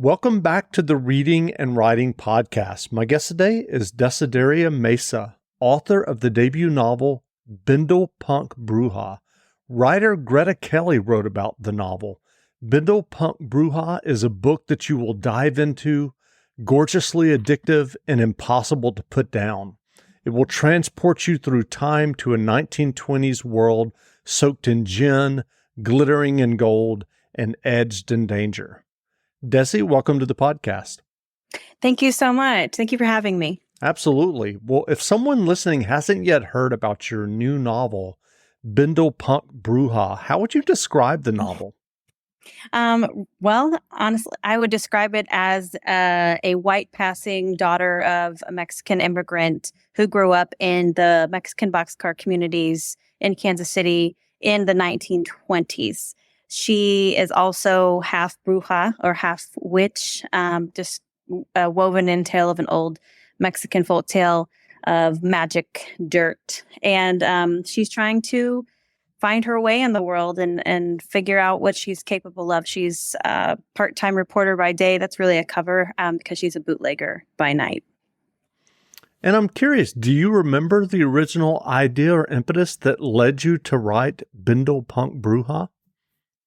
Welcome back to the Reading and Writing Podcast. My guest today is Desideria Mesa, author of the debut novel Bindle Punk Bruja. Writer Greta Kelly wrote about the novel. Bindle Punk Bruja is a book that you will dive into, gorgeously addictive and impossible to put down. It will transport you through time to a 1920s world soaked in gin, glittering in gold, and edged in danger. Desi, welcome to the podcast. Thank you so much. Thank you for having me. Absolutely. Well, if someone listening hasn't yet heard about your new novel, Bindle Punk Bruja, how would you describe the novel? Well, honestly, I would describe it as a white passing daughter of a Mexican immigrant who grew up in the Mexican boxcar communities in Kansas City in the 1920s. She is also half bruja or half witch, just a woven in tale of an old Mexican folk tale of magic dirt. And she's trying to find her way in the world and figure out what she's capable of. She's a part-time reporter by day. That's really a cover because she's a bootlegger by night. And I'm curious, do you remember the original idea or impetus that led you to write Bindle Punk Bruja?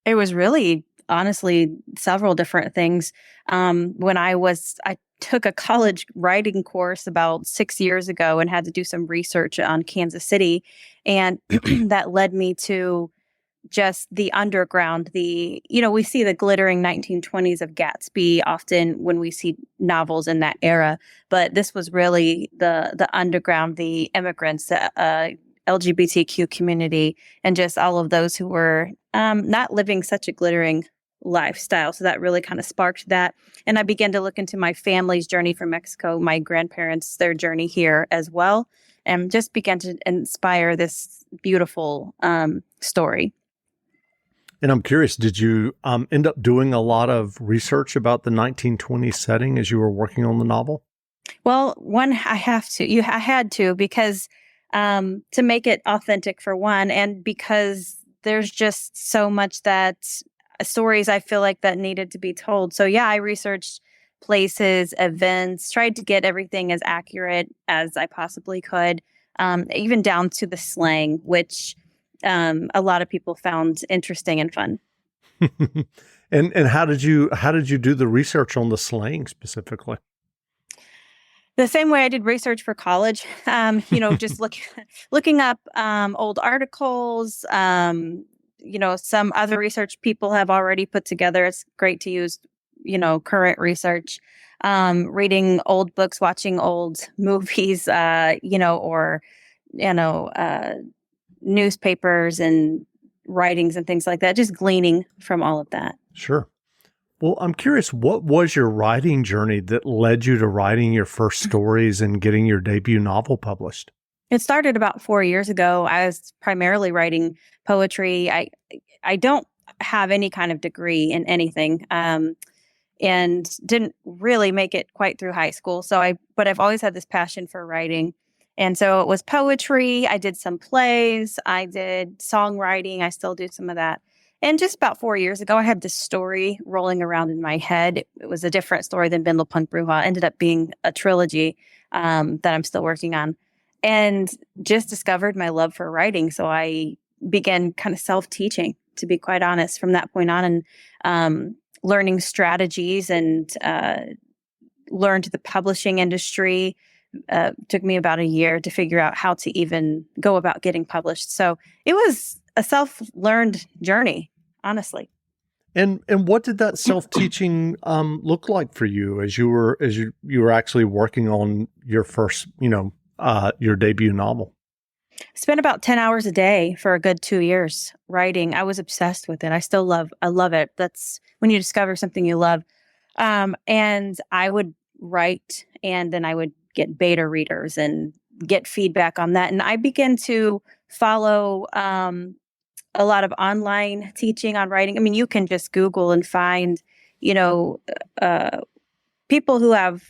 It was really, honestly, several different things. I took a college writing course about 6 years ago and had to do some research on Kansas City. And that led me to just the underground, we see the glittering 1920s of Gatsby often when we see novels in that era. But this was really the underground, the immigrants, LGBTQ community, and just all of those who were not living such a glittering lifestyle. So that really kind of sparked that. And I began to look into my family's journey from Mexico, my grandparents, their journey here as well, and just began to inspire this beautiful story. And I'm curious, did you end up doing a lot of research about the 1920s setting as you were working on the novel? Well, I had to because to make it authentic for one, and because there's just so much stories I feel like that needed to be told. So yeah, I researched places, events, tried to get everything as accurate as I possibly could, even down to the slang, which a lot of people found interesting and fun. And how did you do the research on the slang specifically? The same way I did research for college, just looking up old articles, some other research people have already put together. It's great to use, current research, reading old books, watching old movies, newspapers and writings and things like that, just gleaning from all of that. Sure. Well, I'm curious, what was your writing journey that led you to writing your first stories and getting your debut novel published? It started about 4 years ago. I was primarily writing poetry. I don't have any kind of degree in anything, and didn't really make it quite through high school. But I've always had this passion for writing. And so it was poetry. I did some plays. I did songwriting. I still do some of that. And just about 4 years ago, I had this story rolling around in my head. It was a different story than Bindle Punk Bruja. It ended up being a trilogy that I'm still working on. And just discovered my love for writing. So I began kind of self-teaching, to be quite honest, from that point on, and learning strategies and learned the publishing industry. Took me about a year to figure out how to even go about getting published. So it was a self-learned journey, honestly. And what did that self-teaching look like for you as you were actually working on your first, your debut novel? Spent about 10 hours a day for a good 2 years writing. I was obsessed with it. I love it. That's when you discover something you love. And I would write, and then I would get beta readers and get feedback on that. And I began to follow a lot of online teaching on writing. I mean, you can just Google and find, people who have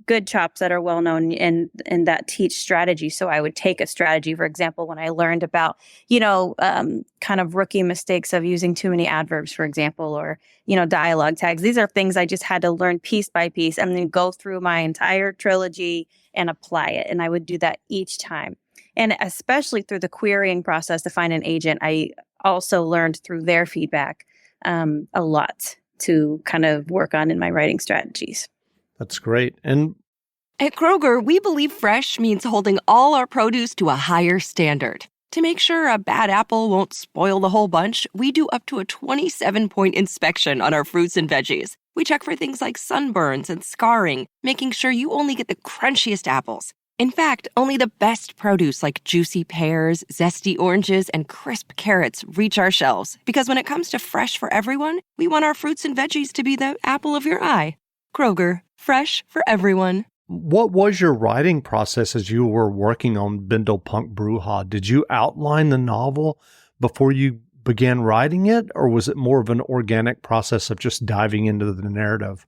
good chops that are well known and that teach strategy. So I would take a strategy, for example, when I learned about, kind of rookie mistakes of using too many adverbs, for example, or, dialogue tags. These are things I just had to learn piece by piece and then go through my entire trilogy and apply it. And I would do that each time. And especially through the querying process to find an agent, I also learned through their feedback a lot to kind of work on in my writing strategies. That's great. And at Kroger, we believe fresh means holding all our produce to a higher standard. To make sure a bad apple won't spoil the whole bunch, we do up to a 27-point inspection on our fruits and veggies. We check for things like sunburns and scarring, making sure you only get the crunchiest apples. In fact, only the best produce like juicy pears, zesty oranges, and crisp carrots reach our shelves. Because when it comes to fresh for everyone, we want our fruits and veggies to be the apple of your eye. Kroger, fresh for everyone. what was your writing process as you were working on Bindle Punk Bruja? Did you outline the novel before you began writing it, or was it more of an organic process of just diving into the narrative?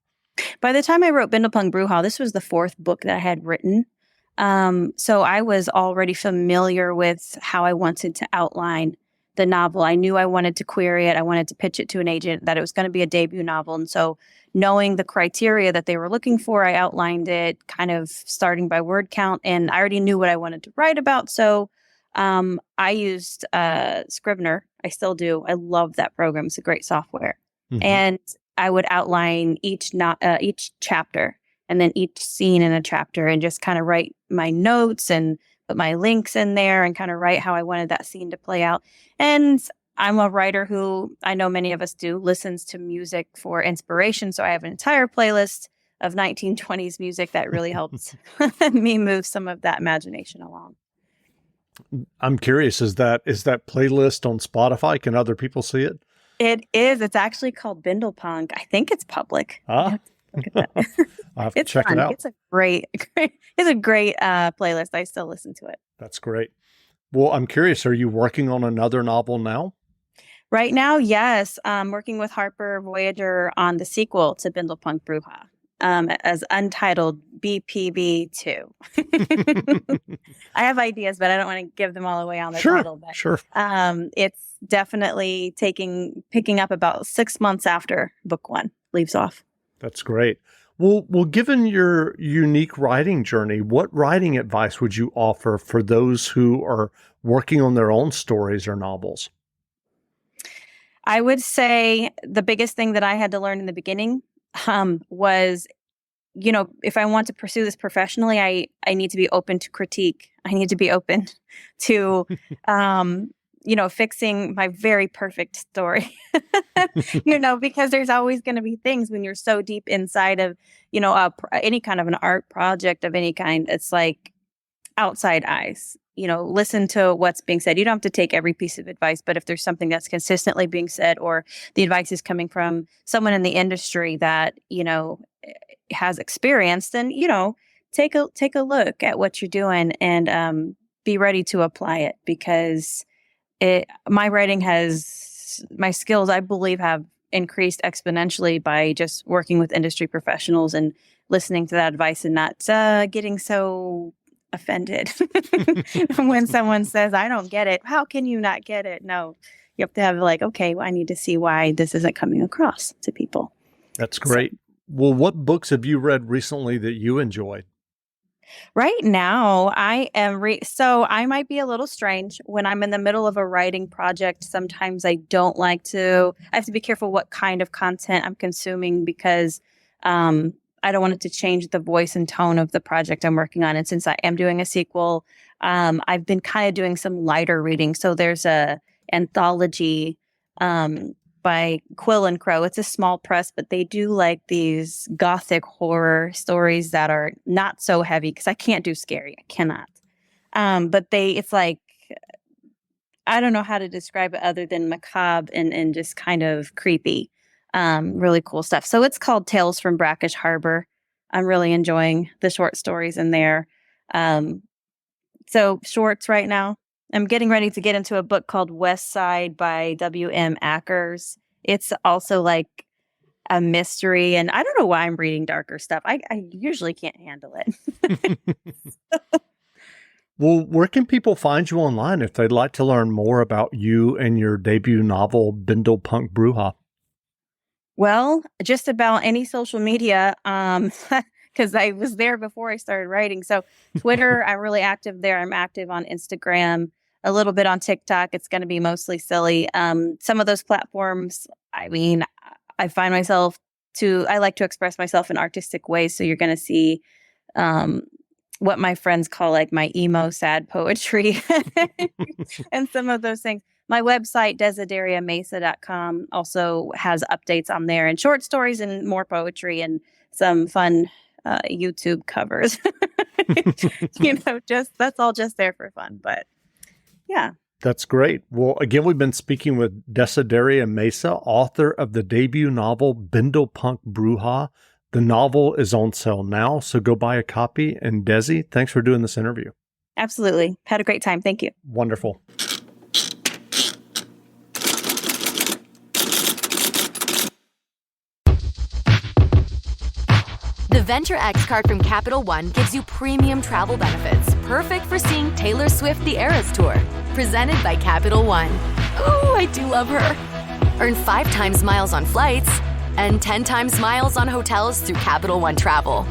By the time I wrote Bindle Punk Bruja, this was the fourth book that I had written. So I was already familiar with how I wanted to outline the novel. I knew I wanted to query it. I wanted to pitch it to an agent, that it was going to be a debut novel. And so knowing the criteria that they were looking for, I outlined it kind of starting by word count, and I already knew what I wanted to write about. So I used Scrivener. I still do. I love that program. It's a great software. Mm-hmm. And I would outline each chapter and then each scene in a chapter and just kind of write my notes and put my links in there and kind of write how I wanted that scene to play out. And I'm a writer who, I know many of us do, listens to music for inspiration. So I have an entire playlist of 1920s music that really helps me move some of that imagination along. I'm curious, is that playlist on Spotify? Can other people see it? It is. It's actually called Bindle Punk. I think it's public. Ah. Look at that. I'll have to check it out. It's a great playlist. I still listen to it. That's great. Well, I'm curious, are you working on another novel now? Right now, yes. I'm working with Harper Voyager on the sequel to Bindle Punk Bruja, as untitled BPB2. I have ideas, but I don't want to give them all away on the title. But, sure. It's definitely picking up about 6 months after book one leaves off. That's great. Well, given your unique writing journey, what writing advice would you offer for those who are working on their own stories or novels? I would say the biggest thing that I had to learn in the beginning was, if I want to pursue this professionally, I need to be open to critique. I need to be open to, fixing my very perfect story, because there's always going to be things when you're so deep inside of, any kind of an art project of any kind. It's like outside eyes, listen to what's being said. You don't have to take every piece of advice, but if there's something that's consistently being said, or the advice is coming from someone in the industry that, has experience, then, take a look at what you're doing and be ready to apply it, because my skills, I believe, have increased exponentially by just working with industry professionals and listening to that advice and not getting so offended when someone says, I don't get it. How can you not get it? No, you have to have okay, well, I need to see why this isn't coming across to people. That's great. Well, what books have you read recently that you enjoyed? Right now, I am so I might be a little strange when I'm in the middle of a writing project. Sometimes I have to be careful what kind of content I'm consuming, because I don't want it to change the voice and tone of the project I'm working on. And since I am doing a sequel, I've been kind of doing some lighter reading. So there's a anthology by Quill and Crow. It's a small press, but they do these gothic horror stories that are not so heavy, because I can't do scary. I cannot. But it's I don't know how to describe it other than macabre and just kind of creepy. Really cool stuff. So it's called Tales from Brackish Harbor. I'm really enjoying the short stories in there. So shorts right now. I'm getting ready to get into a book called West Side by W.M. Ackers. It's also a mystery. And I don't know why I'm reading darker stuff. I usually can't handle it. Well, where can people find you online if they'd like to learn more about you and your debut novel, Bindle Punk Bruja? Well, just about any social media, because I was there before I started writing. So Twitter, I'm really active there. I'm active on Instagram, a little bit on TikTok. It's going to be mostly silly. Some of those platforms, I mean, I find myself I like to express myself in artistic ways. So you're going to see what my friends call like my emo sad poetry and some of those things. My website, desideriamesa.com, also has updates on there and short stories and more poetry and some fun YouTube covers. That's all just there for fun. But yeah. That's great. Well, again, we've been speaking with Desideria Mesa, author of the debut novel, Bindle Punk Bruja. The novel is on sale now, so go buy a copy. And Desi, thanks for doing this interview. Absolutely. Had a great time. Thank you. Wonderful. The Venture X card from Capital One gives you premium travel benefits, perfect for seeing Taylor Swift The Eras Tour. Presented by Capital One. Ooh, I do love her. Earn 5 times miles on flights and 10 times miles on hotels through Capital One Travel.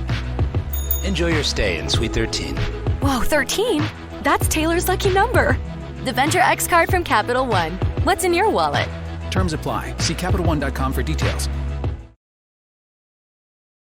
Enjoy your stay in Suite 13. Whoa, 13? That's Taylor's lucky number. The Venture X card from Capital One. What's in your wallet? Terms apply. See CapitalOne.com for details.